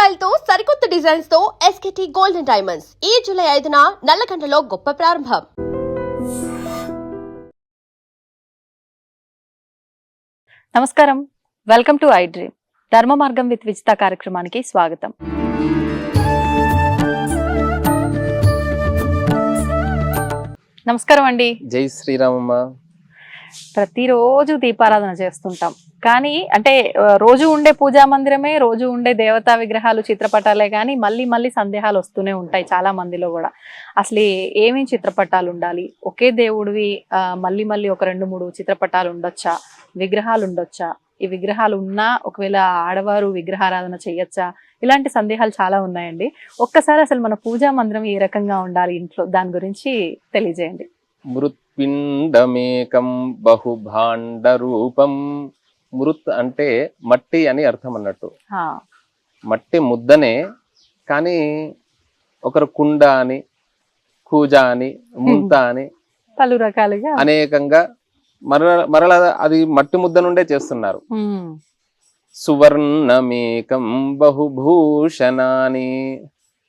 Style తో సరికొత్త designs తో ఎస్కేటీ గోల్డెన్ డైమండ్స్ ఈ జూలై 5న నల్లగంటలో గొప్ప ప్రారంభం. నమస్కారం, వెల్కమ్ టు ఐ డ్రీమ్. ధర్మ మార్గం విత్ విజిత కార్యక్రమానికి స్వాగతం. నమస్కారం అండి. జై శ్రీరామమ్మ. ప్రతిరోజు దీపారాధన చేస్తుంటాం, కానీ అంటే రోజు ఉండే పూజా మందిరమే, రోజు ఉండే దేవతా విగ్రహాలు, చిత్రపటాలే, కానీ మళ్ళీ మళ్ళీ సందేహాలు వస్తూనే ఉంటాయి చాలా మందిలో కూడా. అసలు ఏమేమి చిత్రపటాలు ఉండాలి, ఒకే దేవుడివి మళ్ళీ మళ్ళీ ఒక 2-3 చిత్రపటాలు ఉండొచ్చా, విగ్రహాలు ఉండొచ్చా, ఈ విగ్రహాలు ఉన్నా ఒకవేళ ఆడవారు విగ్రహారాధన చేయొచ్చా, ఇలాంటి సందేహాలు చాలా ఉన్నాయండి. ఒక్కసారి అసలు మన పూజా మందిరం ఏ రకంగా ఉండాలి ఇంట్లో, దాని గురించి తెలియజేయండి. మృత్పిండమేకం బహుభాండ రూపం. మృత్ అంటే మట్టి అని అర్థం అన్నట్టు. మట్టి ముద్దనే, కానీ ఒకరు కుండ అని, కూజ అని, ముంత అని పలు రకాలుగా అనేకంగా మరల అది మట్టి ముద్ద నుండే చేస్తున్నారు. సువర్ణమేకం బహుభూషణాని.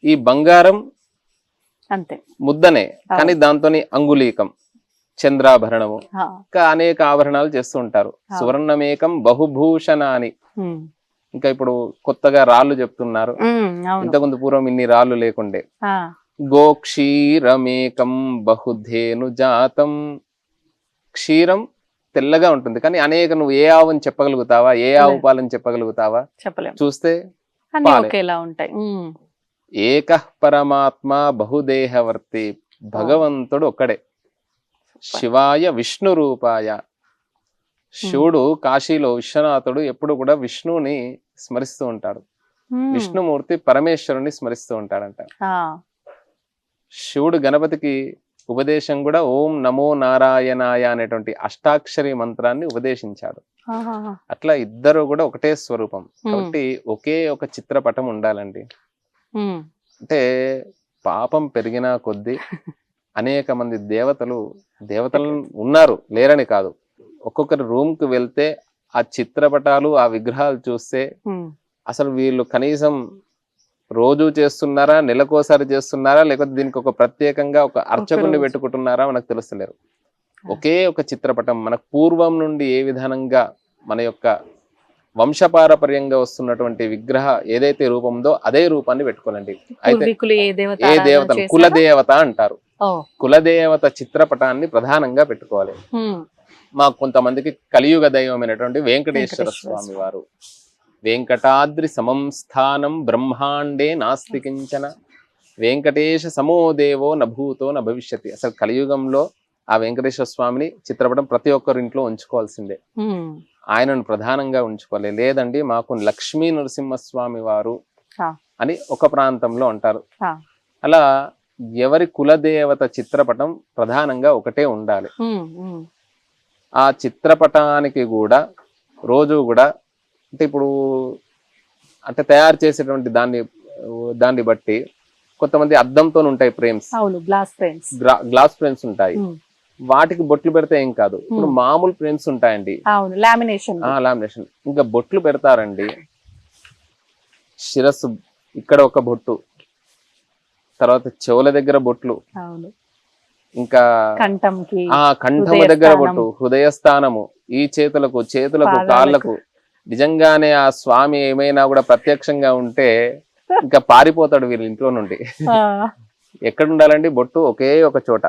ఈ బంగారం అంతే ముద్దనే, కానీ దాంతోని అంగుళీకం, చంద్రాభరణము, ఇంకా అనేక ఆభరణాలు చేస్తూ ఉంటారు. సువర్ణమేకం బహుభూషణాని. ఇంకా ఇప్పుడు కొత్తగా రాళ్ళు చెప్తున్నారు, ఇంతకుముందు పూర్వం ఇన్ని రాళ్ళు లేకుండే. గోక్షీరమేకం బహుధేను జాతం. క్షీరం తెల్లగా ఉంటుంది, కానీ అనేక, నువ్వు ఏ ఆవుని చెప్పగలుగుతావా, ఏ ఆవు పాలని చెప్పగలుగుతావా? చెప్పలేం. చూస్తే ఒకేలా ఉంటాయి. ఏక పరమాత్మ బహుదేహవర్తి. భగవంతుడు ఒక్కడే. శివాయ విష్ణు రూపాయ. శివుడు కాశీలో విశ్వనాథుడు ఎప్పుడు కూడా విష్ణువుని స్మరిస్తూ ఉంటాడు. విష్ణుమూర్తి పరమేశ్వరుని స్మరిస్తూ ఉంటాడంట. శివుడు గణపతికి ఉపదేశం కూడా ఓం నమో నారాయణాయ అనేటువంటి అష్టాక్షరి మంత్రాన్ని ఉపదేశించాడు. అట్లా ఇద్దరు కూడా ఒకటే స్వరూపం. కాబట్టి ఒకే ఒక చిత్రపటం ఉండాలండి. అంటే పాపం పెరిగినా కొద్దీ అనేక మంది దేవతలు ఉన్నారు, లేరని కాదు. ఒక్కొక్కరి రూమ్ కు వెళ్తే ఆ చిత్రపటాలు, ఆ విగ్రహాలు చూస్తే అసలు వీళ్ళు కనీసం రోజు చేస్తున్నారా, నెలకోసారి చేస్తున్నారా, లేకపోతే దీనికి ఒక ప్రత్యేకంగా ఒక అర్చకుడిని పెట్టుకుంటున్నారా మనకు తెలుస్తలేరు. ఒకే ఒక చిత్రపటం మనకు పూర్వం నుండి ఏ విధానంగా మన యొక్క వంశపారపర్యంగా వస్తున్నటువంటి విగ్రహ ఏదైతే రూపం ఉందో అదే రూపాన్ని పెట్టుకోనండి. అయితే ఏ దేవత, కులదేవత అంటారు, కులదేవత చిత్రపటాన్ని ప్రధానంగా పెట్టుకోవాలి. మాకు కొంతమందికి కలియుగ దైవమైనటువంటి వెంకటేశ్వర స్వామి వారు, వెంకటాద్రి సమం స్థానం బ్రహ్మాండే నాస్తి కించన, వెంకటేశ సమో దేవో నభూతో నభవిష్యతి. అసలు కలియుగంలో ఆ వెంకటేశ్వర స్వామిని చిత్రపటం ప్రతి ఒక్కరి ఇంట్లో ఉంచుకోవాల్సిందే. ఆయనను ప్రధానంగా ఉంచుకోవాలి. లేదండి మాకు లక్ష్మీ నరసింహస్వామి వారు అని ఒక ప్రాంతంలో అంటారు. అలా ఎవరి కులదేవత చిత్రపటం ప్రధానంగా ఒకటే ఉండాలి. ఆ చిత్రపటానికి కూడా రోజు కూడా అంటే ఇప్పుడు అంటే తయారు చేసేటువంటి దాన్ని బట్టి కొంతమంది అద్దంతో ఉంటాయి ఫ్రేమ్స్, గ్లాస్ ఫ్రేమ్స్ ఉంటాయి. వాటికి బొట్లు పెడితే ఏం కాదు. ఇప్పుడు మామూలు ఫ్రేమ్స్ ఉంటాయండి, లామినేషన్. ఇంకా బొట్లు పెడతారండి. శిరస్సు ఇక్కడ ఒక బొట్టు, తర్వాత చెవుల దగ్గర బొట్లు, ఇంకా కంఠం దగ్గర బొట్టు, హృదయ స్థానము, ఈ చేతులకు కాళ్ళకు. నిజంగానే ఆ స్వామి ఏమైనా కూడా ప్రత్యక్షంగా ఉంటే ఇంకా పారిపోతాడు వీళ్ళ ఇంట్లో నుండి. ఎక్కడ ఉండాలండి బొట్టు? ఒకే ఒక చోట,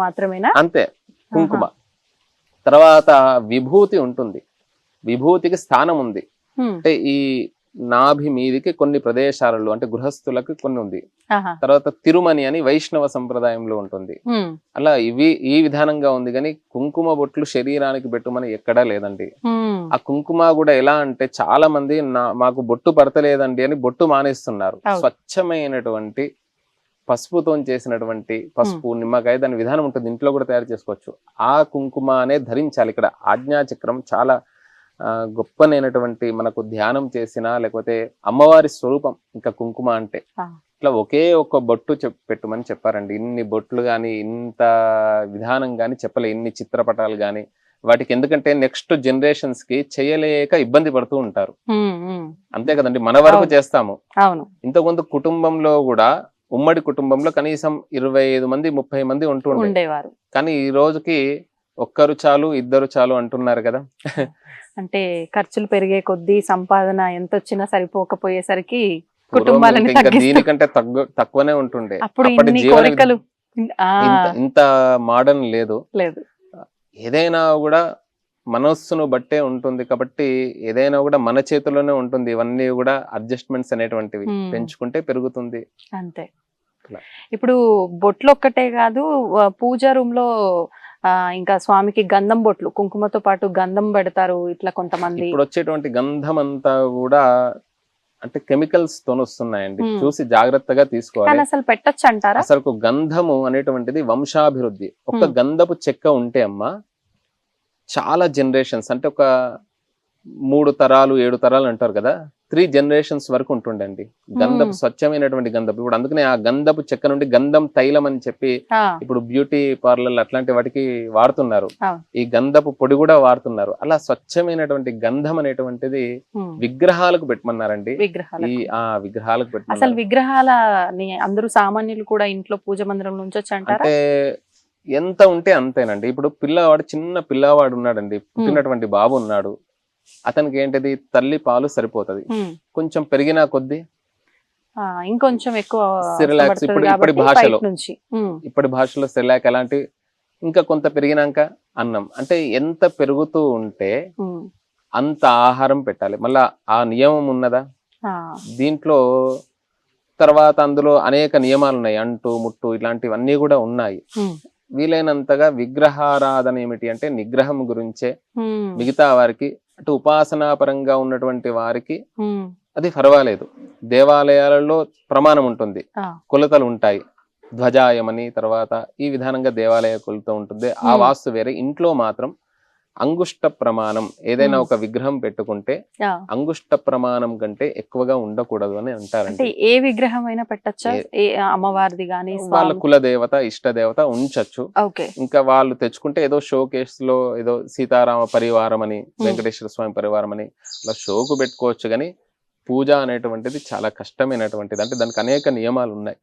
మాత్రమేనా? అంతే. కుంకుమ తర్వాత విభూతి ఉంటుంది. విభూతికి స్థానం ఉంది. అంటే ఈ నాభి మీదికి కొన్ని ప్రదేశాలలో, అంటే గృహస్థులకు కొన్ని ఉంది. తర్వాత తిరుమని అని వైష్ణవ సంప్రదాయంలో ఉంటుంది. అలా ఈ విధానంగా ఉంది. కానీ కుంకుమ బొట్లు శరీరానికి పెట్టుమని ఎక్కడా లేదండి. ఆ కుంకుమ కూడా ఎలా అంటే చాలా మంది మాకు బొట్టు పడతలేదండి అని బొట్టు మానేస్తున్నారు. స్వచ్ఛమైనటువంటి పసుపుతో చేసినటువంటి పసుపు, నిమ్మకాయ, దాని విధానం ఉంటుంది, ఇంట్లో కూడా తయారు చేసుకోవచ్చు. ఆ కుంకుమ అనే ధరించాలి. ఇక్కడ ఆజ్ఞాచక్రం చాలా గొప్పనైనటువంటి, మనకు ధ్యానం చేసినా లేకపోతే అమ్మవారి స్వరూపం ఇంకా కుంకుమ అంటే. ఇట్లా ఒకే ఒక బొట్టు పెట్టమని చెప్పారండి. ఇన్ని బొట్లు గాని, ఇంత విధానం గాని చెప్పలే, ఇన్ని చిత్రపటాలు గాని, వాటికి ఎందుకంటే నెక్స్ట్ జనరేషన్స్ కి చేయలేక ఇబ్బంది పడుతూ ఉంటారు. అంతే కదండి, మన వరకు అవును. చేస్తాము. అవును. ఇంతకుముందు కుటుంబంలో కూడా ఉమ్మడి కుటుంబంలో కనీసం 25 మంది 30 మంది ఉండేవారు. కానీ ఈ రోజుకి ఒక్కరు చాలు ఇద్దరు చాలు అంటున్నారు కదా. అంటే ఖర్చులు పెరిగే కొద్దీ సంపాదన ఎంత వచ్చినా సరిపోకపోయేసరికి పూర్వం కుటుంబాలని ఇంకా తగ్గిస్తూ దీనికంటే తక్కువనే ఉంటుండే. అప్పుడు అప్పటి ఇన్ని జీవన కోరికలు ఇంత మోడర్న్ లేదు. లేదు. ఏదైనా కూడా మనస్సును బట్టే ఉంటుంది కాబట్టి ఏదైనా కూడా మన చేతిలోనే ఉంటుంది. ఇవన్నీ కూడా అడ్జస్ట్మెంట్స్ అనేటువంటివి పెంచుకుంటే పెరుగుతుంది అంతే. అట్లా. ఇప్పుడు బొట్లు ఒక్కటే కాదు, పూజా రూమ్ లో ఇంకా స్వామికి గంధం బొట్లు, కుంకుమతో పాటు గంధం పెడతారు ఇట్లా కొంతమంది. ఇప్పుడు వచ్చేటువంటి గంధం అంతా కూడా అంటే కెమికల్స్ తో వస్తున్నాయండి. చూసి జాగ్రత్తగా తీసుకోవాలి. అసలు పెట్టొచ్చు అంటారా? అసలు గంధము అనేటువంటిది వంశాభివృద్ధి. ఒక గంధపు చెక్క ఉంటే అమ్మా చాలా జనరేషన్స్, అంటే ఒక 3 తరాలు 7 తరాలు అంటారు కదా, 3 generations వరకు ఉంటుండండి గంధపు, స్వచ్ఛమైనటువంటి గంధపు. ఇప్పుడు అందుకనే ఆ గంధపు చెక్క నుండి గంధం తైలం అని చెప్పి ఇప్పుడు బ్యూటీ పార్లర్ అట్లాంటి వాటికి వాడుతున్నారు. ఈ గంధపు పొడి కూడా వాడుతున్నారు. అలా స్వచ్ఛమైనటువంటి గంధం అనేటువంటిది విగ్రహాలకు పెట్టమన్నారండి. ఈ విగ్రహాలకు పెట్టమన్నారు. అసలు విగ్రహాలని అందరూ సామాన్యులు కూడా ఇంట్లో పూజ మందిరం నుంచి అంటారా? అంటే ఎంత ఉంటే అంతేనండి. ఇప్పుడు పిల్లవాడు, చిన్న పిల్లవాడు ఉన్నాడండి, పుట్టినటువంటి బాబు ఉన్నాడు, అతనికి ఏంటిది తల్లి పాలు సరిపోతది. కొంచెం పెరిగినా కొద్దీ ఇంకొంచెం ఎక్కువ సిరిలాక్స్, ఇప్పటి భాషలో సిరిలాక్ అలాంటి, ఇంకా కొంత పెరిగినాక అన్నం. అంటే ఎంత పెరుగుతూ ఉంటే అంత ఆహారం పెట్టాలి. మళ్ళా ఆ నియమం ఉన్నదా దీంట్లో? తర్వాత అందులో అనేక నియమాలు ఉన్నాయి, అంటు ముట్టు ఇలాంటివన్నీ కూడా ఉన్నాయి. వీలైనంతగా విగ్రహారాధన ఏమిటి అంటే నిగ్రహం గురించే. మిగతా వారికి అంటే ఉపాసనాపరంగా ఉన్నటువంటి వారికి అది పర్వాలేదు. దేవాలయాలలో ప్రమాణం ఉంటుంది, కొలతలు ఉంటాయి, ధ్వజాయమని, తర్వాత ఈ విధానంగా దేవాలయ కొలత ఉంటుంది. ఆ వాస్తు వేరే. ఇంట్లో మాత్రం అంగుష్ట ప్రమాణం, ఏదైనా ఒక విగ్రహం పెట్టుకుంటే అంగుష్ట ప్రమాణం కంటే ఎక్కువగా ఉండకూడదు అని అంటారంటే. ఏ విగ్రహం అయినా పెట్టచ్చా? అమ్మవారిది గానీ వాళ్ళ కులదేవత ఇష్టదేవత ఉంచచ్చు. ఇంకా వాళ్ళు తెచ్చుకుంటే ఏదో షో కేస్ లో ఏదో సీతారామ పరివారం అని, వెంకటేశ్వర స్వామి పరివారం అని అలా షోకు పెట్టుకోవచ్చు. కానీ పూజ అనేటువంటిది చాలా కష్టమైనటువంటిది. అంటే దానికి అనేక నియమాలు ఉన్నాయి.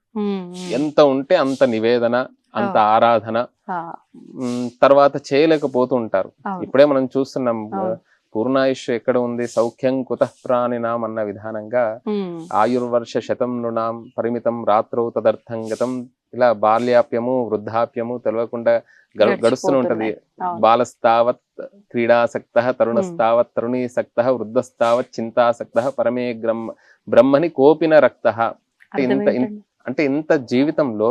ఎంత ఉంటే అంత నివేదన, అంత ఆరాధన, తర్వాత చేయలేకపోతూ ఉంటారు. ఇప్పుడే మనం చూస్తున్నాం, పూర్ణాయుష్ ఎక్కడ ఉంది, సౌఖ్యం కుతః ప్రాణినాం అన్న విధానంగా ఆయుర్వర్ష శతం నృణాం పరిమితం రాత్రౌ తదర్థం గతం. ఇలా బాల్యాప్యము వృద్ధాప్యము తెలియకుండా గడుస్తూనే ఉంటది. బాలస్తావత్ క్రీడాసక్త, తరుణస్తావత్ తరుణీసక్త, వృద్ధస్తావత్ చింతాసక్త, పరమే బ్రహ్మని కోపిన రక్త. అంటే ఇంత జీవితంలో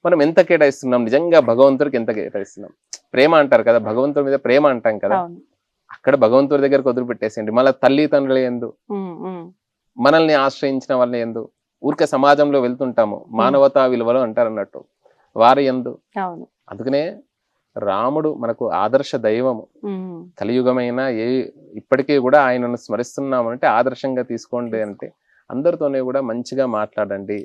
మనం ఎంత కేటాయిస్తున్నాం, నిజంగా భగవంతుడికి ఎంత కేటాయిస్తున్నాం. ప్రేమ అంటారు కదా, భగవంతుడి మీద ప్రేమ అంటాం కదా, అక్కడ భగవంతుడి దగ్గరకు వదిలిపెట్టేసేయండి. మళ్ళీ తల్లిదండ్రుల యందు, మనల్ని ఆశ్రయించిన వాళ్ళ యందు, ఊరికే సమాజంలో వెళ్తుంటాము, మానవతా విలువలు అంటారు అన్నట్టు, వారి యందు. అందుకనే రాముడు మనకు ఆదర్శ దైవము. కలియుగమైన ఇప్పటికీ కూడా ఆయనను స్మరిస్తున్నామంటే ఆదర్శంగా తీసుకోండి. అంటే అందరితోనే కూడా మంచిగా మాట్లాడండి.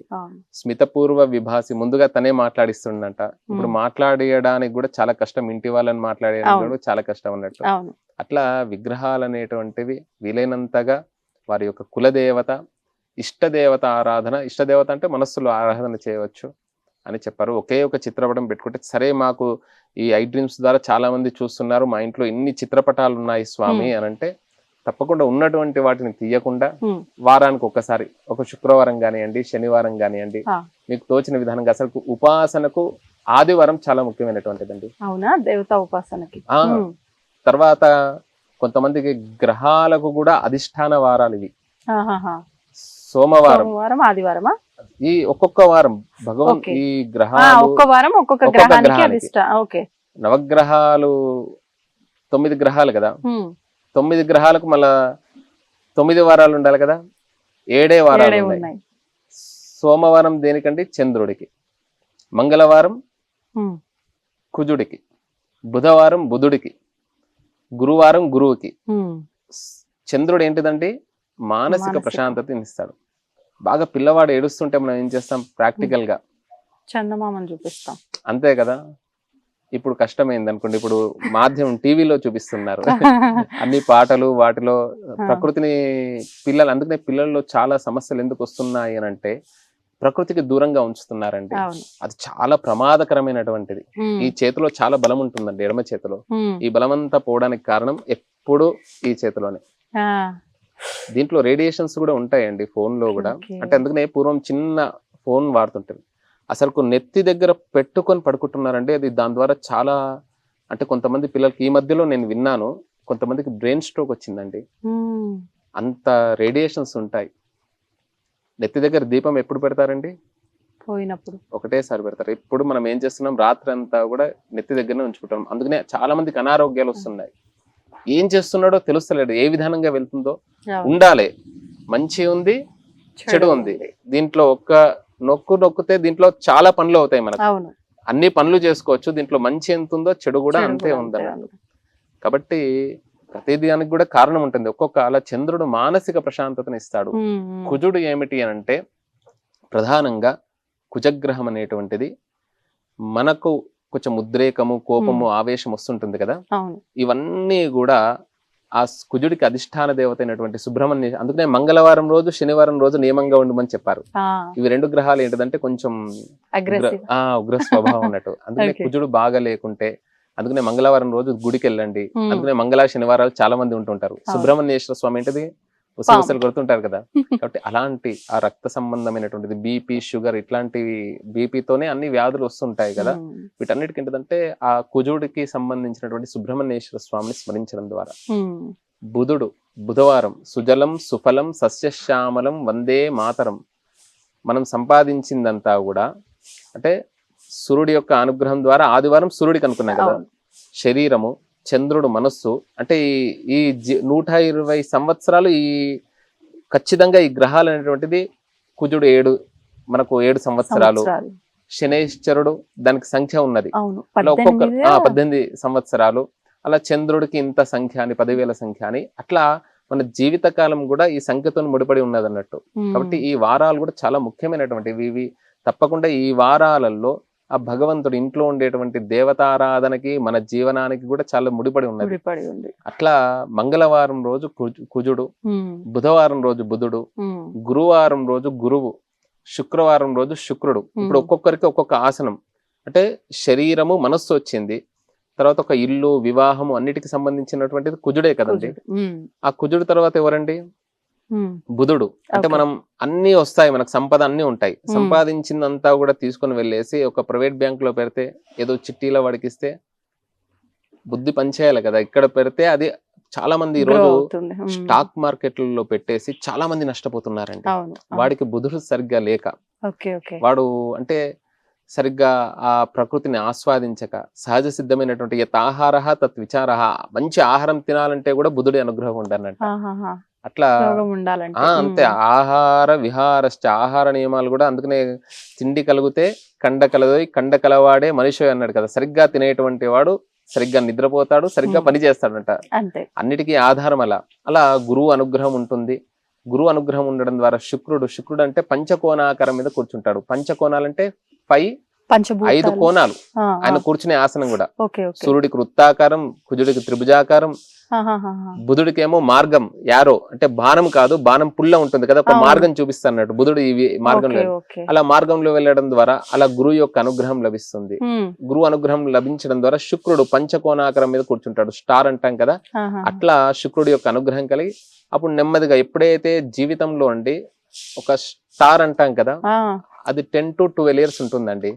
స్మితపూర్వ విభాసి, ముందుగా తనే మాట్లాడిస్తుండంట. ఇప్పుడు మాట్లాడేయడానికి కూడా చాలా కష్టం, ఇంటి వాళ్ళని మాట్లాడేయడానికి కూడా చాలా కష్టం అన్నట్టు. అట్లా విగ్రహాలు అనేటువంటివి వీలైనంతగా వారి యొక్క కులదేవత, ఇష్టదేవత ఆరాధన, ఇష్టదేవత అంటే మనస్సులో ఆరాధన చేయవచ్చు అని చెప్పారు. ఒకే ఒక చిత్రపటం పెట్టుకుంటే సరే, మాకు ఈ ఐ డ్రీమ్స్ ద్వారా చాలా మంది చూస్తున్నారు, మా ఇంట్లో ఇన్ని చిత్రపటాలు ఉన్నాయి స్వామి అని అంటే, తప్పకుండా ఉన్నటువంటి వాటిని తీయకుండా వారానికి ఒకసారి, ఒక శుక్రవారం కానివ్వండి, శనివారం కానివ్వండి, మీకు తోచిన విధానంగా. అసలు ఉపాసనకు ఆదివారం చాలా ముఖ్యమైనటువంటిదండి. అవునా? దేవతా ఉపాసనకి. తర్వాత కొంతమందికి గ్రహాలకు కూడా అధిష్టాన వారాలు ఇవి. సోమవారం, ఆదివారమా? ఈ ఒక్కొక్క వారం భగవంత్ ఈ గ్రహాలు ఒక్క వారం ఒక్కొక్క గ్రహానికి. నవగ్రహాలు 9 గ్రహాలు కదా, 9 గ్రహాలకు మళ్ళా 9 వారాలు ఉండాలి కదా, 7 వారాలు ఉన్నాయి. సోమవారం దేనికండి? చంద్రుడికి. మంగళవారం కుజుడికి. బుధవారం బుధుడికి. గురువారం గురువుకి. చంద్రుడు ఏంటిదండి? మానసిక ప్రశాంతతని ఇస్తాడు. బాగా పిల్లవాడు ఏడుస్తుంటే మనం ఏం చేస్తాం? ప్రాక్టికల్ గా చందమామని చూపిస్తాం, అంతే కదా. ఇప్పుడు కష్టమైంది అనుకోండి. ఇప్పుడు మాధ్యమం టీవీలో చూపిస్తున్నారు అన్ని పాటలు వాటిలో ప్రకృతిని పిల్లలు, అందుకనే పిల్లల్లో చాలా సమస్యలు ఎందుకు వస్తున్నాయి అని అంటే ప్రకృతికి దూరంగా ఉంచుతున్నారండి. అది చాలా ప్రమాదకరమైనటువంటిది. ఈ చేతిలో చాలా బలం ఉంటుందండి, ఎడమ చేతిలో. ఈ బలమంతా పోవడానికి కారణం ఎప్పుడు ఈ చేతిలోనే. దీంట్లో రేడియేషన్స్ కూడా ఉంటాయండి ఫోన్ లో కూడా. అంటే అందుకనే పూర్వం చిన్న ఫోన్ వాడుతుంటారు, అసలు నెత్తి దగ్గర పెట్టుకొని పడుకుంటున్నారండి. అది దాని ద్వారా చాలా, అంటే కొంతమంది పిల్లలకి ఈ మధ్యలో నేను విన్నాను, కొంతమందికి బ్రెయిన్ స్ట్రోక్ వచ్చిందండి. అంత రేడియేషన్స్ ఉంటాయి. నెత్తి దగ్గర దీపం ఎప్పుడు పెడతారండి? పోయినప్పుడు ఒకటేసారి పెడతారు. ఇప్పుడు మనం ఏం చేస్తున్నాం, రాత్రి అంతా కూడా నెత్తి దగ్గరనే ఉంచుకుంటాం. అందుకనే చాలా మందికి అనారోగ్యాలు వస్తున్నాయి. ఏం చేస్తున్నాడో తెలుస్తలేడు, ఏ విధానంగా వెళ్తుందో. ఉండాలి, మంచి ఉంది చెడు ఉంది, దీంట్లో ఒక్క నొక్కితే దీంట్లో చాలా పనులు అవుతాయి మనకు. అన్ని పనులు చేసుకోవచ్చు. దీంట్లో మంచి ఎంత ఉందో చెడు కూడా అంతే ఉందన్నట్టు. కాబట్టి ప్రతిదానికి కూడా కారణం ఉంటుంది. ఒక్కొక్క అలా చంద్రుడు మానసిక ప్రశాంతతను ఇస్తాడు. కుజుడు ఏమిటి అని అంటే ప్రధానంగా కుజగ్రహం అనేటువంటిది మనకు కొంచెం ఉద్రేకము, కోపము, ఆవేశం వస్తుంటుంది కదా, ఇవన్నీ కూడా ఆ కుజుడికి అధిష్టాన దేవత అయినటువంటి సుబ్రహ్మణ్య. అందుకనే మంగళవారం రోజు, శనివారం రోజు నియమంగా ఉండమని చెప్పారు. ఇవి రెండు గ్రహాలు ఏంటంటే కొంచెం ఉగ్ర స్వభావం అన్నట్టు. అందుకనే కుజుడు బాగా లేకుంటే, అందుకనే మంగళవారం రోజు గుడికి వెళ్ళండి. అందుకనే మంగళ శనివారాలు చాలా మంది ఉంటుంటారు. సుబ్రహ్మణ్యేశ్వర స్వామి ఏంటిది ఉసలు కొడుతుంటారు కదా. కాబట్టి అలాంటి ఆ రక్త సంబంధమైనటువంటిది, బీపీ, షుగర్, ఇట్లాంటివి, బీపీతోనే అన్ని వ్యాధులు వస్తుంటాయి కదా. వీటన్నిటికి ఏంటంటే ఆ కుజుడికి సంబంధించినటువంటి సుబ్రహ్మణ్యేశ్వర స్వామిని స్మరించడం ద్వారా. బుధుడు బుధవారం సుజలం సుఫలం సస్యశ్యామలం వందే మాతరం. మనం సంపాదించిందంతా కూడా అంటే సూర్యుడి యొక్క అనుగ్రహం ద్వారా ఆదివారం సూర్యుడికి అనుకున్నాం కదా. శరీరము, చంద్రుడు మనస్సు, అంటే ఈ 120 సంవత్సరాలు ఈ ఖచ్చితంగా ఈ గ్రహాలు అనేటువంటిది కుజుడు మనకు 7 సంవత్సరాలు, శనేశ్వరుడు దానికి సంఖ్య ఉన్నది, అలా ఒక్కొక్క 18 సంవత్సరాలు, అలా చంద్రుడికి ఇంత సంఖ్య అని 10,000 సంఖ్య అని, అట్లా మన జీవిత కాలం కూడా ఈ సంఖ్యతో ముడిపడి ఉన్నది అన్నట్టు. కాబట్టి ఈ వారాలు కూడా చాలా ముఖ్యమైనటువంటివి. ఇవి తప్పకుండా ఈ వారాలలో ఆ భగవంతుడు ఇంట్లో ఉండేటువంటి దేవతారాధనకి, మన జీవనానికి కూడా చాలా ముడిపడి ఉన్నది. అట్లా మంగళవారం రోజు కుజుడు, బుధవారం రోజు బుధుడు, గురువారం రోజు గురువు, శుక్రవారం రోజు శుక్రుడు. ఇప్పుడు ఒక్కొక్కరికి ఒక్కొక్క ఆసనం, అంటే శరీరము, మనస్సు వచ్చింది, తర్వాత ఒక ఇల్లు, వివాహము అన్నిటికి సంబంధించినటువంటిది కుజుడే కదండి. ఆ కుజుడు తర్వాత ఎవరండి? బుధుడు. అంటే మనం అన్ని వస్తాయి, మనకు సంపద అన్ని ఉంటాయి. సంపాదించిందంతా కూడా తీసుకొని వెళ్ళేసి ఒక ప్రైవేట్ బ్యాంక్ లో పెడితే, ఏదో చిట్టీలో వాడికిస్తే బుద్ధి పనిచేయాలి కదా. ఇక్కడ పెడితే అది చాలా మంది ఈ రోజు స్టాక్ మార్కెట్లలో పెట్టేసి చాలా మంది నష్టపోతున్నారండి. వాడికి బుధుడు సరిగ్గా లేక, వాడు అంటే సరిగ్గా ఆ ప్రకృతిని ఆస్వాదించక, సహజ సిద్ధమైనటువంటి యతాహార తత్ విచార, మంచి ఆహారం తినాలంటే కూడా బుధుడి అనుగ్రహం ఉండన్నట్టు. అట్లా అంతే. ఆహార విహారశ్చ, ఆహార నియమాలు కూడా. అందుకనే తిండి కలిగితే కండ కలదోయ్, కండ కలవాడే మనిషి అన్నాడు కదా. సరిగ్గా తినేటువంటి వాడు సరిగ్గా నిద్రపోతాడు, సరిగ్గా పని చేస్తాడంట. అన్నిటికీ ఆధారం అలా గురువు అనుగ్రహం ఉంటుంది. గురువు అనుగ్రహం ఉండడం ద్వారా శుక్రుడు అంటే పంచకోణాకారం మీద కూర్చుంటాడు. పంచకోణాలంటే 5 కోణాలు ఆయన కూర్చునే ఆసనం కూడా. సూర్యుడికి వృత్తాకారం, కుజుడికి త్రిభుజాకారం, బుధుడికేమో మార్గం, యారో అంటే బాణం కాదు, బాణం పుల్ల ఉంటుంది కదా, ఒక మార్గం చూపిస్తాడు బుధుడు ఈ మార్గంలో. అలా మార్గంలో వెళ్ళడం ద్వారా అలా గురువు యొక్క అనుగ్రహం లభిస్తుంది. గురువు అనుగ్రహం లభించడం ద్వారా శుక్రుడు పంచకోణాకారం మీద కూర్చుంటాడు, స్టార్ అంటాం కదా. అట్లా శుక్రుడి యొక్క అనుగ్రహం కలిగి అప్పుడు నెమ్మదిగా ఎప్పుడైతే జీవితంలో అండి ఒక స్టార్ అంటాం కదా, అది 10 to 12 years ఉంటుందండి.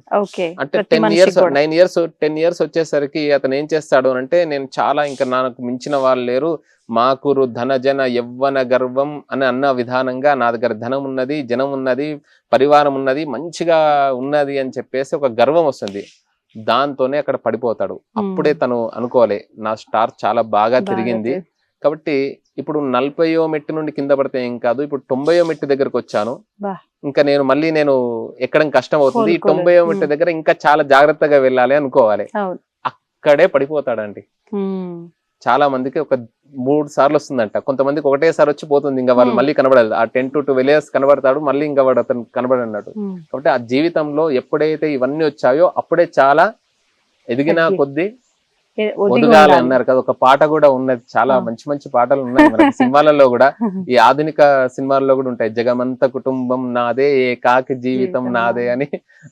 అంటే 10 years వచ్చేసరికి అతను ఏం చేస్తాడు అంటే, నేను చాలా ఇంకా నాకు మించిన వాళ్ళు లేరు, మాకురు ధన జన యవ్వన గర్వం అని అన్న విధానంగా నా దగ్గర ధనం ఉన్నది, జనం ఉన్నది, పరివారం ఉన్నది, మంచిగా ఉన్నది అని చెప్పేసి ఒక గర్వం వస్తుంది. దాంతోనే అక్కడ పడిపోతాడు. అప్పుడే తను అనుకోవాలి, నా స్టార్ చాలా బాగా తిరిగింది. కాబట్టి ఇప్పుడు 40వ మెట్టు నుండి కింద పడితే ఏం కాదు, ఇప్పుడు 90వ మెట్టు దగ్గరకు వచ్చాను, ఇంకా నేను ఎక్కడం కష్టం అవుతుంది, ఈ 90వ మెట్టు దగ్గర ఇంకా చాలా జాగ్రత్తగా వెళ్ళాలి అనుకోవాలి. అక్కడే పడిపోతాడండి. చాలా మందికి ఒక 3 సార్లు వస్తుందంట, కొంతమందికి ఒకటేసారి వచ్చి పోతుంది, ఇంకా వాళ్ళు మళ్ళీ కనబడాలి. ఆ 10 to 12 years కనబడతాడు, మళ్ళీ ఇంకా వాడు అతను కనబడన్నాడు. కాబట్టి ఆ జీవితంలో ఎప్పుడైతే ఇవన్నీ వచ్చాయో అప్పుడే చాలా ఎదిగిన తగ్గి- కొద్దీ ఒదిగి ఒదుగాలి ఉండాలి. అన్నారు కదా, ఒక పాట కూడా ఉన్నది, చాలా ఆ. మంచి మంచి పాటలు ఉన్నాయి మనకి సినిమాలలో కూడా. ఈ ఆధునిక సినిమాల్లో కూడా ఉంటాయి, జగమంత కుటుంబం నాదే ఏకాకి జీవితం జీవితం నాదే నాదే. అని.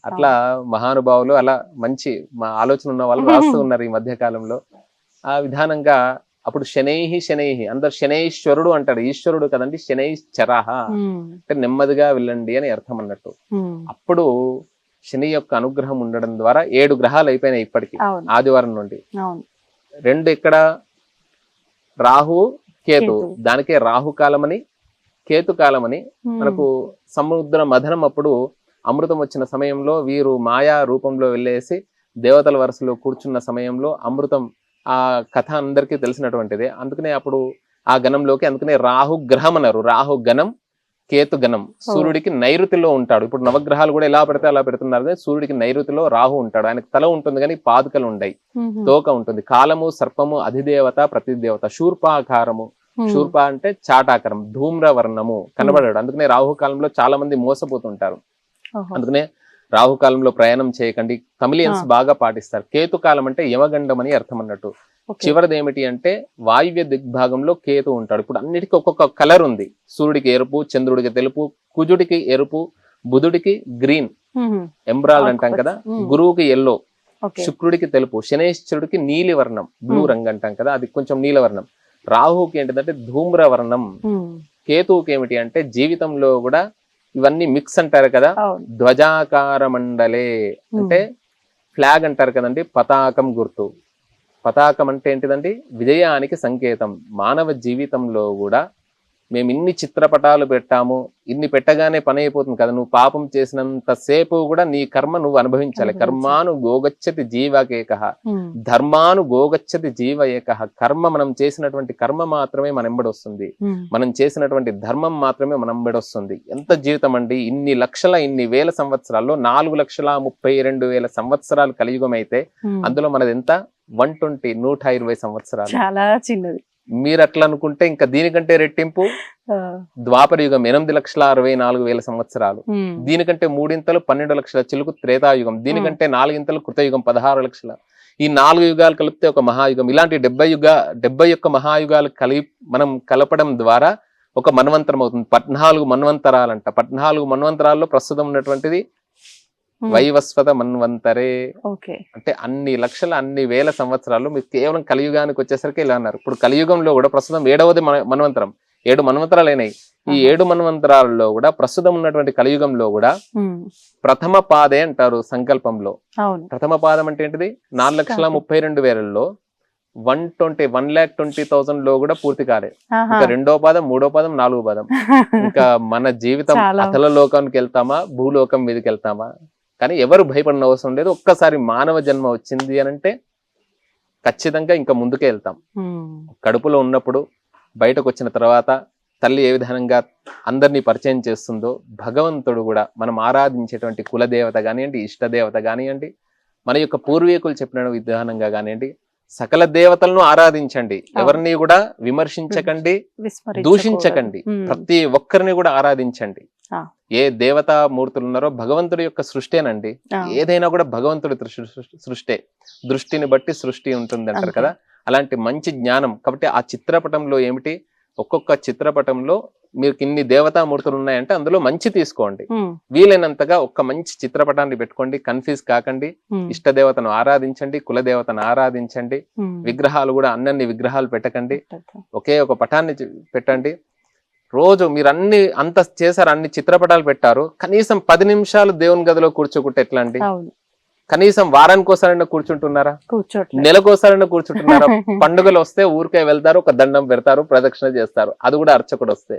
అట్లా మహానుభావులు అలా మంచి ఆలోచన ఉన్న వాళ్ళు రాస్తూ ఉన్నారు ఈ మధ్య కాలంలో. ఆ విధానంగా అప్పుడు శనైహి శనైహి, అందరు శనైశ్వరుడు అంటాడు, ఈశ్వరుడు కదండి, శనైశ్చరహ అంటే నెమ్మదిగా వెళ్ళండి అని అర్థం అన్నట్టు. అప్పుడు శని యొక్క అనుగ్రహం ఉండడం ద్వారా 7 గ్రహాలు అయిపోయినాయి ఇప్పటికి అవును ఆదివారం నుండి. అవును 2 ఇక్కడ రాహు కేతు, కేతు. దానికే రాహుకాలం అని కేతుకాలం అని. మనకు సముద్ర మథనం అప్పుడు అమృతం వచ్చిన సమయంలో వీరు మాయా రూపంలో వెళ్ళేసి దేవతల వరుసలో కూర్చున్న సమయంలో అమృతం, ఆ కథ అందరికీ తెలిసినటువంటిదే. అందుకనే అప్పుడు ఆ గణంలోకి, అందుకనే రాహు గ్రహం అన్నారు, రాహు గణం కేతు గణం. సూర్యుడికి నైరుతిలో ఉంటాడు. ఇప్పుడు నవగ్రహాలు కూడా ఎలా పెడితే అలా పెడుతున్నారు కానీ సూర్యుడికి నైరుతిలో రాహు ఉంటాడు. ఆయనకు తల ఉంటుంది కానీ పాదుకలు ఉండయి, తోక ఉంటుంది. కాలము సర్పము అధిదేవత ప్రతిదేవత. శూర్పాకారము, శూర్ప అంటే చాటాకారం, ధూమ్రవర్ణము కనబడాడు. అందుకనే రాహుకాలంలో చాలా మంది మోసపోతుంటారు. అందుకనే రాహుకాలంలో ప్రయాణం చేయకండి. తమిళియన్స్ బాగా పాటిస్తారు. కేతుకాలం అంటే యమగండం అని అర్థం అన్నట్టు. చివరిది ఏమిటి అంటే వాయువ్య దిగ్భాగంలో కేతు ఉంటాడు. ఇప్పుడు అన్నిటికీ ఒక్కొక్క కలర్ ఉంది. సూర్యుడికి ఎరుపు, చంద్రుడికి తెలుపు, కుజుడికి ఎరుపు, బుధుడికి గ్రీన్ ఎంబ్రాల్డ్ అంటాం కదా, గురువుకి ఎల్లో, శుక్రుడికి తెలుపు, శనేశ్వరుడికి నీలి వర్ణం బ్లూ రంగు అంటాం కదా, అది కొంచెం నీలవర్ణం. రాహుకి ఏంటిదంటే ధూమ్రవర్ణం. కేతువుకి ఏమిటి అంటే జీవితంలో కూడా ఇవన్నీ మిక్స్ అంటారు కదా, ధ్వజాకార మండలే అంటే ఫ్లాగ్ అంటారు కదండి, పతాకం గుర్తు. పతాకం అంటే ఏంటిదండి, విజయానికి సంకేతం. మానవ జీవితంలో కూడా మేము ఇన్ని చిత్రపటాలు పెట్టాము, ఇన్ని పెట్టగానే పని అయిపోతుంది కదా, నువ్వు పాపం చేసినంత సేపు కూడా నీ కర్మ నువ్వు అనుభవించాలి. కర్మాను గోగచ్చతి జీవకేక, ధర్మాను గోగచ్చతి జీవ ఏక. కర్మ, మనం చేసినటువంటి కర్మ మాత్రమే మన ఎంబడి వస్తుంది, మనం చేసినటువంటి ధర్మం మాత్రమే మన ఎంబడి వస్తుంది. ఎంత జీవితం అండి, ఇన్ని లక్షల ఇన్ని వేల సంవత్సరాల్లో 4,32,000 సంవత్సరాలు కలియుగం అయితే అందులో మనది ఎంత 120 సంవత్సరాలు. చాలా చిన్నది. మీరు అట్లా అనుకుంటే ఇంకా దీనికంటే రెట్టింపు ద్వాపర యుగం 8,64,000 సంవత్సరాలు. దీనికంటే 3 ఇంతలు 12 లక్షల చిలుకు త్రేతాయుగం. దీనికంటే 4 ఇంతలు కృతయుగం 16 లక్షల. ఈ 4 యుగాలు కలిపితే ఒక మహాయుగం. ఇలాంటి 71 మహాయుగాలు మనం కలపడం ద్వారా ఒక మన్వంతరం అవుతుంది. 14 మన్వంతరాలంట. 14 మన్వంతరాల్లో ప్రస్తుతం ఉన్నటువంటిది వైవస్వత మన్వంతరే. అంటే అన్ని లక్షల అన్ని వేల సంవత్సరాలు మీరు కేవలం కలియుగానికి వచ్చేసరికి ఇలా అన్నారు. ఇప్పుడు కలియుగంలో కూడా ప్రస్తుతం 7వది మన్వంతరం. 7 మన్వంతరాలు అయినాయి. ఈ 7 మన్వంతరాల్లో కూడా ప్రస్తుతం ఉన్నటువంటి కలియుగంలో కూడా ప్రథమ పాదే అంటారు సంకల్పంలో. ప్రథమ పాదం అంటే ఏంటిది, 4,32,000లో 1,20,000 లో కూడా పూర్తి కాలేదు. ఇంకా 2వ పాదం, 3వ పాదం, 4వ పాదం. ఇంకా మన జీవితం అతల లోకానికి వెళ్తామా, భూలోకం మీదకి వెళ్తామా? కానీ ఎవరు భయపడిన అవసరం లేదు. ఒక్కసారి మానవ జన్మ వచ్చింది అనంటే ఖచ్చితంగా ఇంకా ముందుకే వెళ్తాం. కడుపులో ఉన్నప్పుడు బయటకు వచ్చిన తర్వాత తల్లి ఏ విధంగా అందరినీ పరిచయం చేస్తుందో, భగవంతుడు కూడా మనం ఆరాధించేటువంటి కులదేవత కానివ్వండి, ఇష్టదేవత కానివ్వండి, మన యొక్క పూర్వీకులు చెప్పిన విధానంగా కానివ్వండి, సకల దేవతలను ఆరాధించండి. ఎవరిని కూడా విమర్శించకండి, దూషించకండి. ప్రతి ఒక్కరిని కూడా ఆరాధించండి. ఏ దేవతా మూర్తులు ఉన్నారో భగవంతుడి యొక్క సృష్టేనండి. ఏదైనా కూడా భగవంతుడి సృష్టే. దృష్టిని బట్టి సృష్టి ఉంటుంది అంటారు కదా, అలాంటి మంచి జ్ఞానం. కాబట్టి ఆ చిత్రపటంలో ఏమిటి, ఒక్కొక్క చిత్రపటంలో మీకు ఇన్ని దేవతామూర్తులు ఉన్నాయంటే అందులో మంచి తీసుకోండి. వీలైనంతగా ఒక్క మంచి చిత్రపటాన్ని పెట్టుకోండి. కన్ఫ్యూజ్ కాకండి. ఇష్టదేవతను ఆరాధించండి, కులదేవతను ఆరాధించండి. విగ్రహాలు కూడా అన్ని విగ్రహాలు పెట్టకండి. ఒకే ఒక పటాన్ని పెట్టండి. రోజు మీరు అంత చేశారు, అన్ని చిత్రపటాలు పెట్టారు, కనీసం 10 నిమిషాలు దేవుని గదిలో కూర్చోకుంటే ఎట్లా అండి? కనీసం వారానికోసారైనా కూర్చుంటున్నారా? నెలకోసారైనా కూర్చుంటున్నారా? పండుగలు వస్తే ఊరికే వెళ్తారు, ఒక దండం పెడతారు, ప్రదక్షిణ చేస్తారు, అది కూడా అర్చకుడు వస్తే.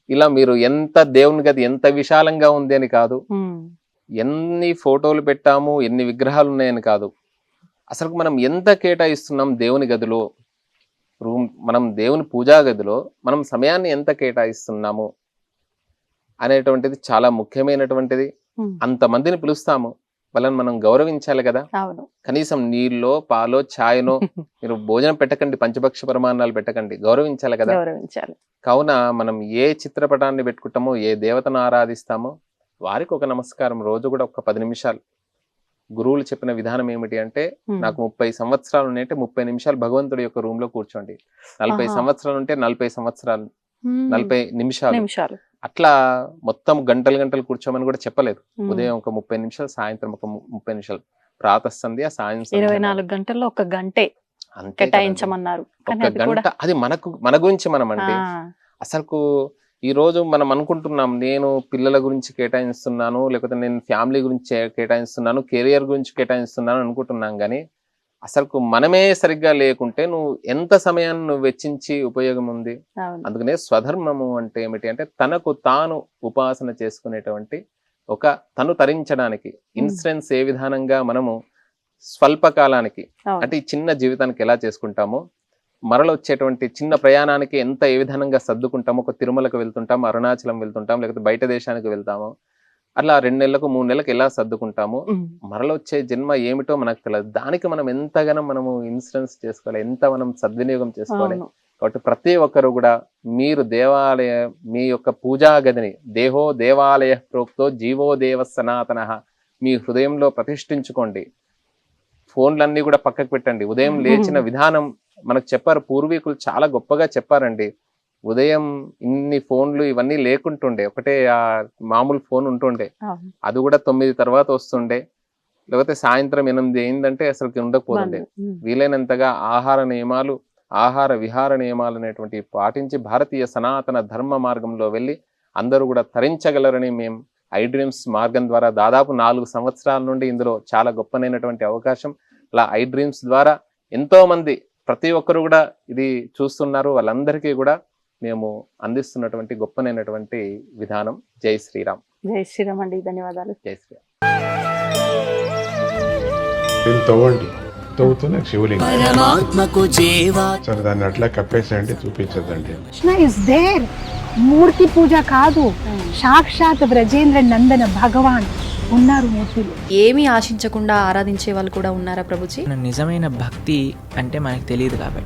ఇలా మీరు ఎంత దేవుని గది ఎంత విశాలంగా ఉంది అని కాదు, ఎన్ని ఫోటోలు పెట్టాము, ఎన్ని విగ్రహాలు ఉన్నాయని కాదు, అసలు మనం ఎంత కేటాయిస్తున్నాం దేవుని గదిలో, మనం దేవుని పూజా గదిలో మనం సమయాన్ని ఎంత కేటాయిస్తున్నాము అనేటువంటిది చాలా ముఖ్యమైనటువంటిది. అంతమందిని పిలుస్తాము, వాళ్ళని మనం గౌరవించాలి కదా. కనీసం నీళ్ళో పాలో ఛాయనో మీరు భోజనం పెట్టకండి, పంచభక్ష పరమాన్నాలు పెట్టకండి, గౌరవించాలి కదా. కావున మనం ఏ చిత్రపటాన్ని పెట్టుకుంటామో, ఏ దేవతను ఆరాధిస్తామో వారికి ఒక నమస్కారం, రోజు కూడా ఒక 10 నిమిషాలు గురువులు చెప్పిన విధానం ఏమిటి అంటే నాకు 30 సంవత్సరాలు ఉన్నాయంటే 30 నిమిషాలు భగవంతుడి యొక్క రూమ్ లో కూర్చోండి, 40 సంవత్సరాలు ఉంటే 40 సంవత్సరాలు 40 నిమిషాలు అట్లా మొత్తం గంటలు గంటలు కూర్చోమని కూడా చెప్పలేదు. ఉదయం ఒక 30 నిమిషాలు, సాయంత్రం ఒక 30 నిమిషాలు, ప్రాతః సంధ్య, సాయంత్రం 24 గంటల్లో 1 గంటే కేటాయించమన్నారు. ఒక గంట అది మన గురించి మనం అంటే అసలు ఈ రోజు మనం అనుకుంటున్నాం నేను పిల్లల గురించి కేటాయిస్తున్నాను, లేకపోతే నేను ఫ్యామిలీ గురించి కేటాయిస్తున్నాను, కెరియర్ గురించి కేటాయిస్తున్నాను అనుకుంటున్నాం. కానీ అసలు మనమే సరిగ్గా లేకుంటే నువ్వు ఎంత సమయాన్ని నువ్వు వెచ్చించి ఉపయోగం ఉంది. అందుకనే స్వధర్మము అంటే ఏమిటి అంటే తనకు తాను ఉపాసన చేసుకునేటువంటి ఒక తను తరించడానికి ఇన్సూరెన్స్ ఏ విధానంగా మనము స్వల్పకాలానికి అంటే ఈ చిన్న జీవితానికి ఎలా చేసుకుంటామో మరల వచ్చేటువంటి చిన్న ప్రయాణానికి ఎంత ఏ విధంగా సర్దుకుంటామో, ఒక తిరుమలకు వెళ్తుంటాం, అరుణాచలం వెళ్తుంటాం, లేకపోతే బయట దేశానికి వెళ్తాము, అట్లా 2 నెలలకు 3 నెలలకు ఎలా సర్దుకుంటాము, మరల వచ్చే జన్మ ఏమిటో మనకు తెలియదు. దానికి మనం ఎంతగానో మనము ఇన్సూరెన్స్ చేసుకోవాలి, ఎంత మనం సద్వినియోగం చేసుకోవాలి. కాబట్టి ప్రతి ఒక్కరు కూడా మీరు దేవాలయ మీ యొక్క పూజా గదిని దేహో దేవాలయ ప్రోక్తో జీవో దేవ సనాతన మీ హృదయంలో ప్రతిష్ఠించుకోండి. ఫోన్లన్నీ కూడా పక్కకు పెట్టండి. ఉదయం లేచిన విధానం మనకు చెప్పారు, పూర్వీకులు చాలా గొప్పగా చెప్పారండి. ఉదయం ఇన్ని ఫోన్లు ఇవన్నీ లేకుంటుండే, ఒకటే ఆ మామూలు ఫోన్ ఉంటుండే, అది కూడా 9 తర్వాత వస్తుండే, లేకపోతే సాయంత్రం 8 అయిందంటే అసలు ఉండకపోతుండే. వీలైనంతగా ఆహార నియమాలు, ఆహార విహార నియమాలు అనేటువంటి పాటించి భారతీయ సనాతన ధర్మ మార్గంలో వెళ్ళి అందరూ కూడా తరించగలరని మేము ఐడ్రీమ్స్ మార్గం ద్వారా దాదాపు 4 సంవత్సరాల నుండి ఇందులో చాలా గొప్పనైనటువంటి అవకాశం. అలా ఐడ్రీమ్స్ ద్వారా ఎంతో మంది ప్రతి ఒక్కరు కూడా ఇది చూస్తున్నారు. వాళ్ళందరికీ కూడా మేము అందిస్తున్నటువంటి గొప్పనైనటువంటి విధానం. జై శ్రీరామ్. జై శ్రీరామ్ అండి, ధన్యవాదాలు. జై శ్రీరామ్. తవ్వుతున్న శివలింగం సరే దాన్ని అట్లా కప్పేసేయండి, చూపించదండి. Krishna is there. మూర్తి పూజ కాదు, సాక్షాత్ బ్రజేంద్ర నందన భగవాన్ ఉన్నారు మూర్తిలో. ఏమీ ఆశించకుండా ఆరాధించే వాళ్ళు కూడా ఉన్నారా ప్రభుజీ? నిజమైన భక్తి అంటే మనకు తెలియదు కాబట్టి